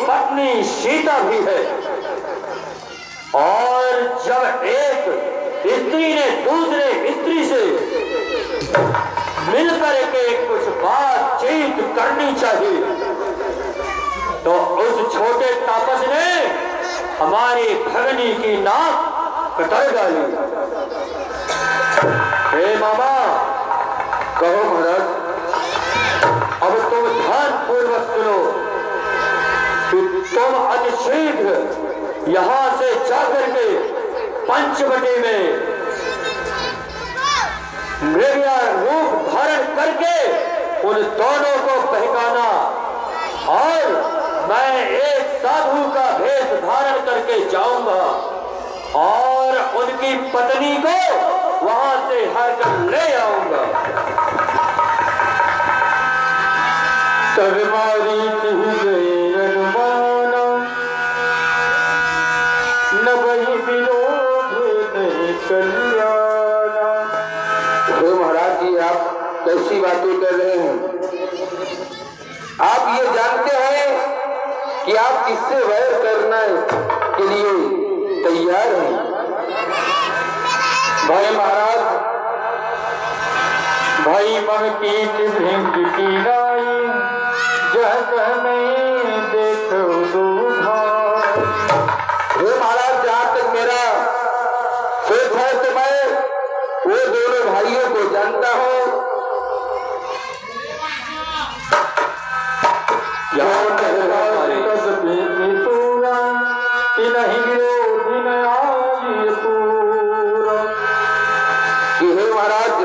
पत्नी सीता भी है। और जब एक स्त्री ने दूसरे स्त्री से मिलकर के कुछ बातचीत करनी चाहिए तो उस छोटे तापस ने हमारी भगनी की नाक कतर डाली। हे मामा, कहो महाराज, अब तुम ध्यान पूर्वक सुनो कि तुम अतिशीघ्र यहां से जाकर के पंचवटी में मृगया रूप धारण करके उन दोनों को बहकाना और मैं एक साधु का भेष धारण करके जाऊंगा और उनकी पत्नी को वहां से हर कर ले आऊंगा। तलवारी गए अनुमाना न वही विरोध नहीं कल्याणा। महाराज जी, आप कैसी बातें कर रहे हैं? आप ये जानते हैं कि आप किससे वैर करने के लिए तैयार हैं? भाई महाराज, भाई मह कीट भृंग की गाई जह नहीं देखो दो भाई। महाराज, जहाँ तक मेरा सोच है तो मैं वो दोनों भाइयों को जानता हूँ। नहीं विरोधी न आगे पूरा। हे महाराज,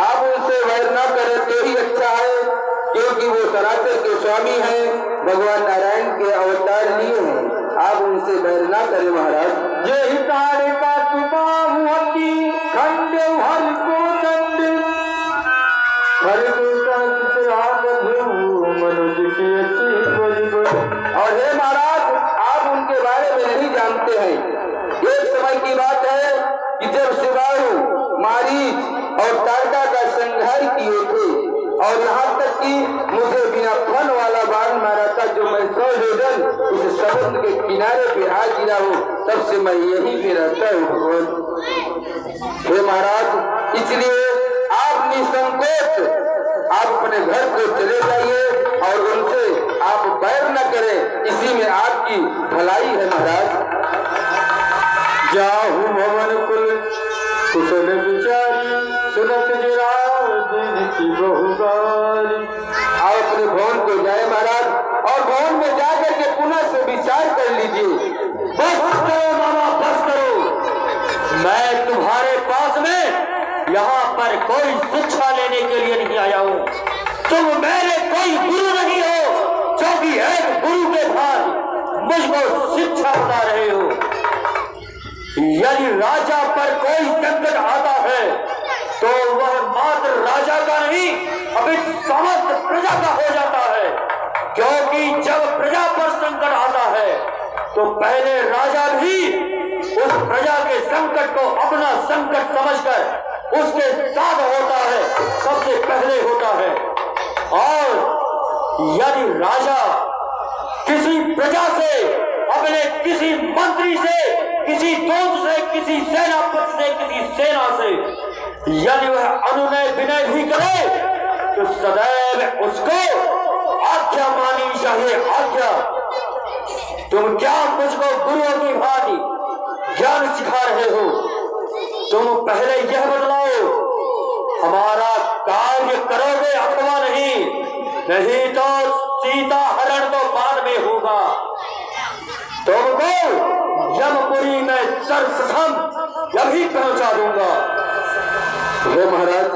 आप उनसे वैर न करें तो ही अच्छा है, क्योंकि वो सनातन के स्वामी हैं, भगवान नारायण के अवतार लिए हैं। आप उनसे वैर न करें महाराज। यही तारे का तुबाहुअती खंड हर को दंड हर को मनुष्य की अच्छी बड़ी। और हे महाराज, आप उनके बारे में नहीं जानते हैं। एक समय की बात है कि जब शिवाहु, मारीच और तारका का संहार किए थे और यहाँ तक कि मुझे बिना फन वाला बाण मारा था, जो मैं 100 योजन उस समुद्र के किनारे पे आ गिरा हूँ, तब से मैं यहीं पे रहता हूँ भगवान। हे महाराज, इसलिए आप निसंकोच आप अपने घर को चले जाइए और उनसे आप बैर न करें, इसी में आपकी भलाई है महाराज। जाहु भवन कुल कुशल विचारी सुनत जरा दिन की बहुगारी। आप अपने भवन को जाए महाराज और भवन में जाकर के पुनः से विचार कर लीजिए। बस करो मामा, बस करो। मैं तुम्हारे पास में यहाँ पर कोई शिक्षा लेने के लिए नहीं आया हूँ। तुम मेरे कोई गुरु नहीं हो जो कि एक गुरु के बाद मुझको शिक्षा बता रहे हो। यदि राजा पर कोई संकट आता है तो वह मात्र राजा का नहीं, अभी समस्त प्रजा का हो जाता है, क्योंकि जब प्रजा पर संकट आता है तो पहले राजा भी उस प्रजा के संकट को अपना संकट समझकर उसके साथ होता है, सबसे पहले होता है। और यदि राजा किसी प्रजा से, अपने किसी मंत्री से, किसी दूत से, किसी सेनापति से, किसी सेना से यदि वह अनुनय विनय भी करे तो सदैव उसको आज्ञा माननी चाहिए, आज्ञा। तुम क्या मुझको गुरुओं की भांति ज्ञान सिखा रहे हो? तुम पहले यह बतलाओ, हमारा कार्य करोगे अथवा नहीं? नहीं तो सीता हरण तो बाद में होगा। तुमको यमपुरी में सर्वप्रथम यही पहुंचा दूंगा। हे महाराज,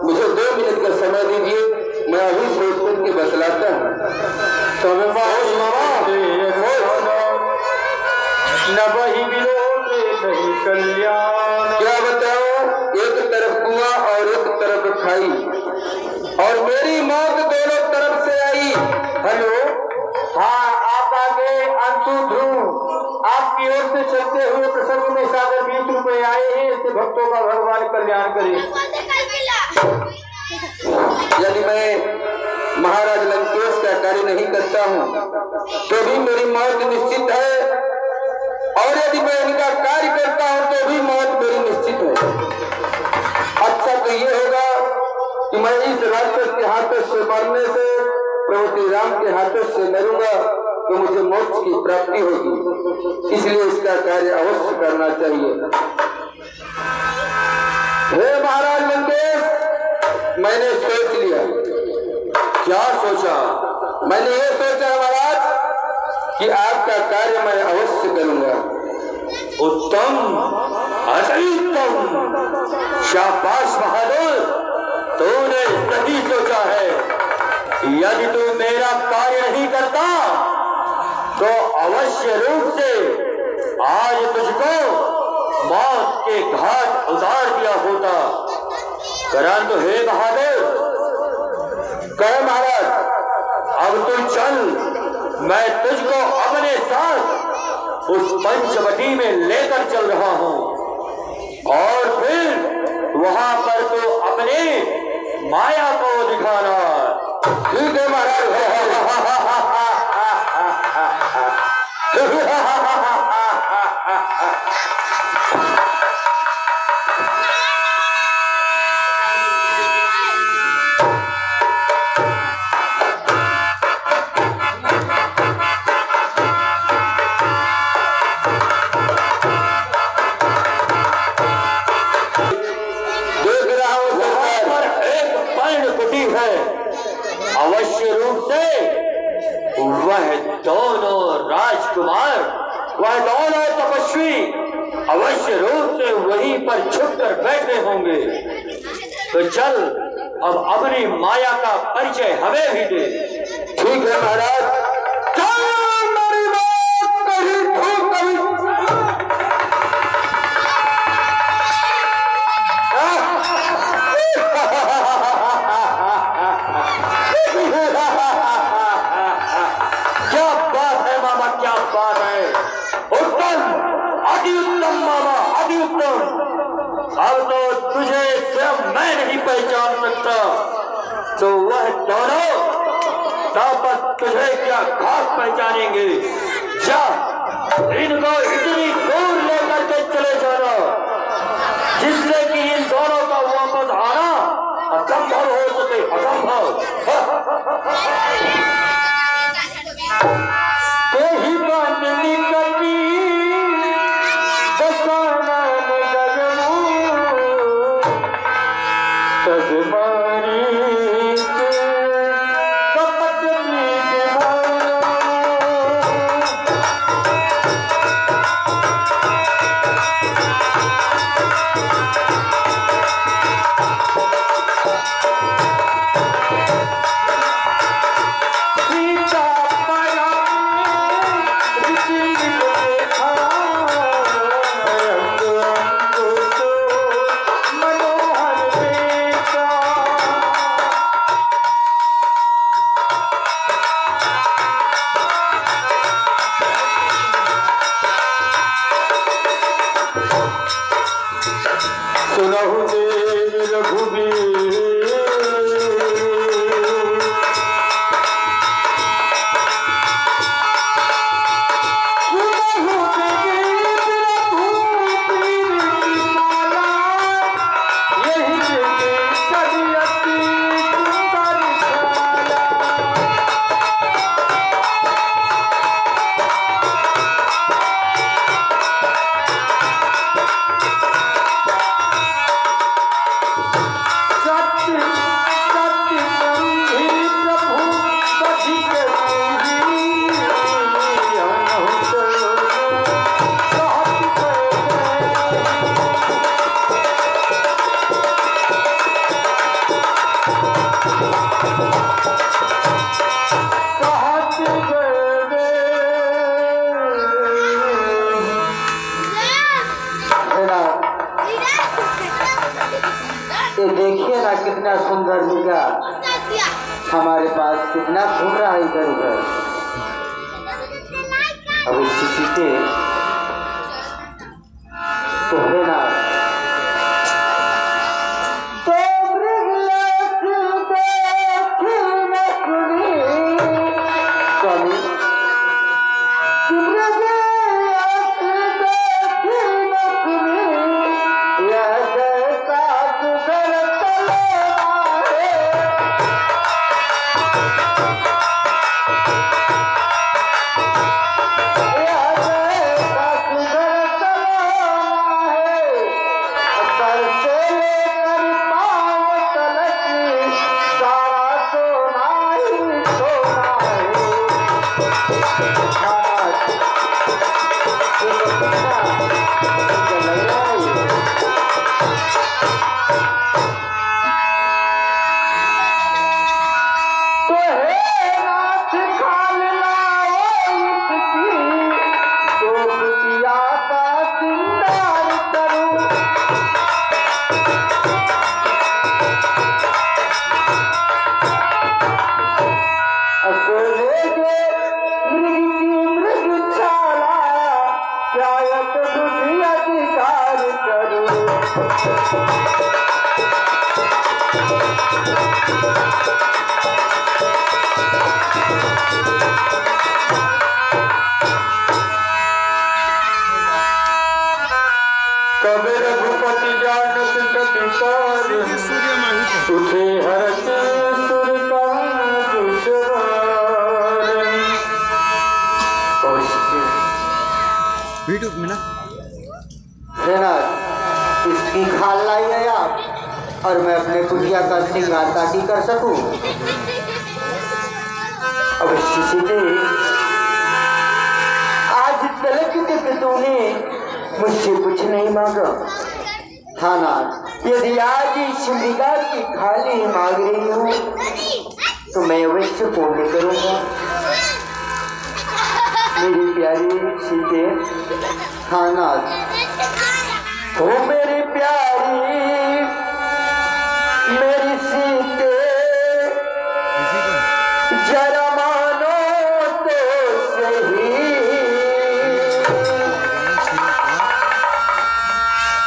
मुझे 2 मिनट का समय दीजिए, मैं अभी सोच करके बतलाता हूँ। न वही विरोध नहीं कल्याण। क्या बताओ, एक तरफ कुआं और एक तरफ खाई, और मेरी मौत दोनों तरफ से आई। हेलो, हाँ, आप आगे अंशु ध्रुव आपकी ओर से चलते हुए प्रसंग में सागर 20 रुपए आए हैं। इससे भक्तों का भगवान कल्याण करे। यदि मैं महाराज लंकेश का कार्य नहीं करता हूँ तो भी मेरी मौत निश्चित है, और यदि मैं इनका कार्य करता हूं तो भी मौत मेरी निश्चित है। अच्छा तो ये होगा कि मैं इस राक्षस के हाथों से मरने से प्रभु श्री राम के हाथों से मरूंगा तो मुझे मोक्ष की प्राप्ति होगी, इसलिए इसका कार्य अवश्य करना चाहिए। हे महाराज लंकेश, मैंने सोच लिया। क्या सोचा? मैंने ये सोचा महाराज कि आपका कार्य मैं अवश्य करूंगा। उत्तम, अति उत्तम, शाबाश बहादुर, तूने सही सोचा है। यदि तू मेरा कार्य नहीं करता तो अवश्य रूप से आज तुझको मौत के घाट उतार दिया होता। परंतु हे बहादुर, कहे महाराज, अब तू चल, मैं तुझको अपने साथ उस पंचवटी में लेकर चल रहा हूं, और फिर वहां पर तो अपने माया को दिखाना। ठीक है महाराज। अवश्य रूप से वह दोनों राजकुमार, वह दोनों तपस्वी अवश्य रूप से वहीं पर छुप कर बैठे होंगे। तो चल, अब अपनी माया का परिचय हमें भी दे। ठीक है महाराज। चल, मेरी बात कही खूब कही। क्या बात है मामा, क्या बात है। उत्तम, अति उत्तम मामा, अति उत्तम। अब तो तुझे सिर्फ मैं नहीं पहचान सकता, तो वह दोनों तापस तुझे क्या खास पहचानेंगे। जा, इनको इतनी दूर लेकर के चले जाना जिससे कि इन दोनों का वापस आना असंभव हो सके, असंभव। ही बांधनी कटी दसाना तजमारी सुनहु देव रघुबीर देखिए ना कितना सुंदर जगह हमारे पास, कितना घूम रहा है इधर उधर। अब इस किसी के तो है ना कबे रघुपति जानत कपिकार उठे हरत सुर का वीडियो में ना इसकी खाल लाई है आप और मैं अपने कुटिया का श्रृंगार ताकि कर सकूं। अवश्य सीते, आज तलक तक तूने मुझसे कुछ नहीं मांगा। हाँ नाथ, यदि आज इस श्रृंगार की खाली मांग रही हूँ तो मैं अवश्य पूर्ण करूंगा। मेरी प्यारी सीते, हाँ नाथ, ओ मेरी प्यारी मेरी सीते, जरा मानो तो सही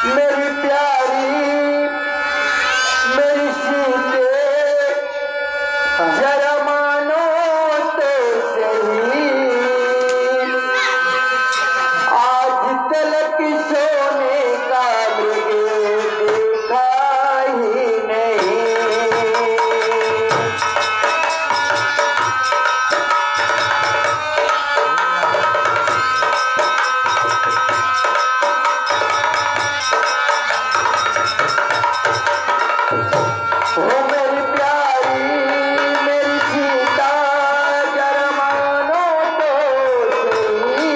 मेरी प्यारी मेरी सीते, जरा मानो तो सही। आज तलक सोने का मुझे देखा ही नहीं। ओ मेरी प्यारी मेरी सीता, जरा मानो तो सही।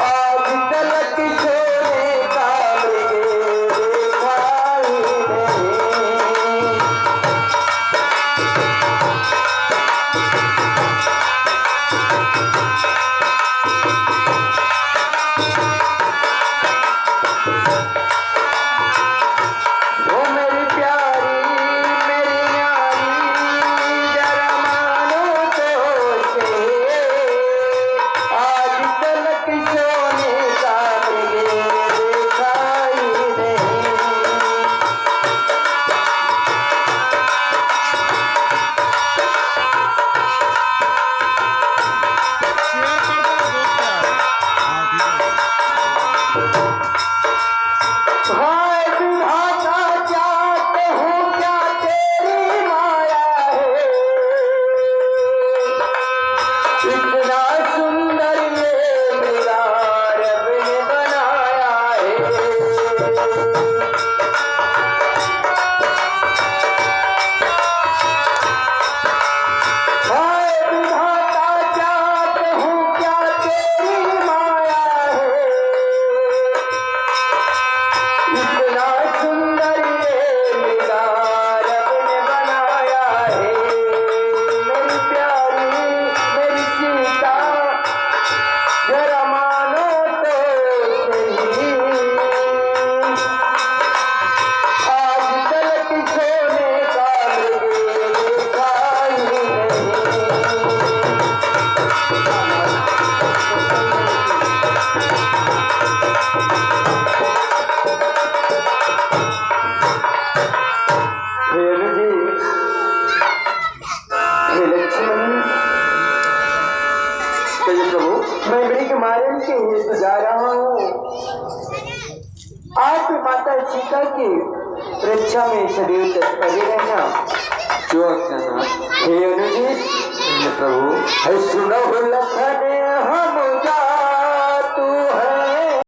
आज तलक सोने का मुझे देखा ही नहीं। ओ मेरी प्यारी मेरी न्यारी, जरा मानो तो सही। आज तलक सोने का मुझे देखा ही नहीं। हाय विधाता, क्या कहूँ क्या तेरी माया है। इतना सुंदर ये मेरा रब ने बनाया है। हाय विधाता, क्या कहूँ क्या तेरी माया है। इतना सुंदर ये मेरा रब ने बनाया है। मेरी प्यारी मेरी सीता, जरा मानो तो सही। आज तलक सोने का मुझे देखा ही नहीं। हे जी, हे लक्ष्मण, कहिए प्रभु। मैं मृग मारन के लिए तो जा रहा हूँ। आप माता सीता की रक्षा में सदैव तत्पर रहना। जो आज्ञा नाथ। हे अनुजी, प्रभु। है सुना हो लखन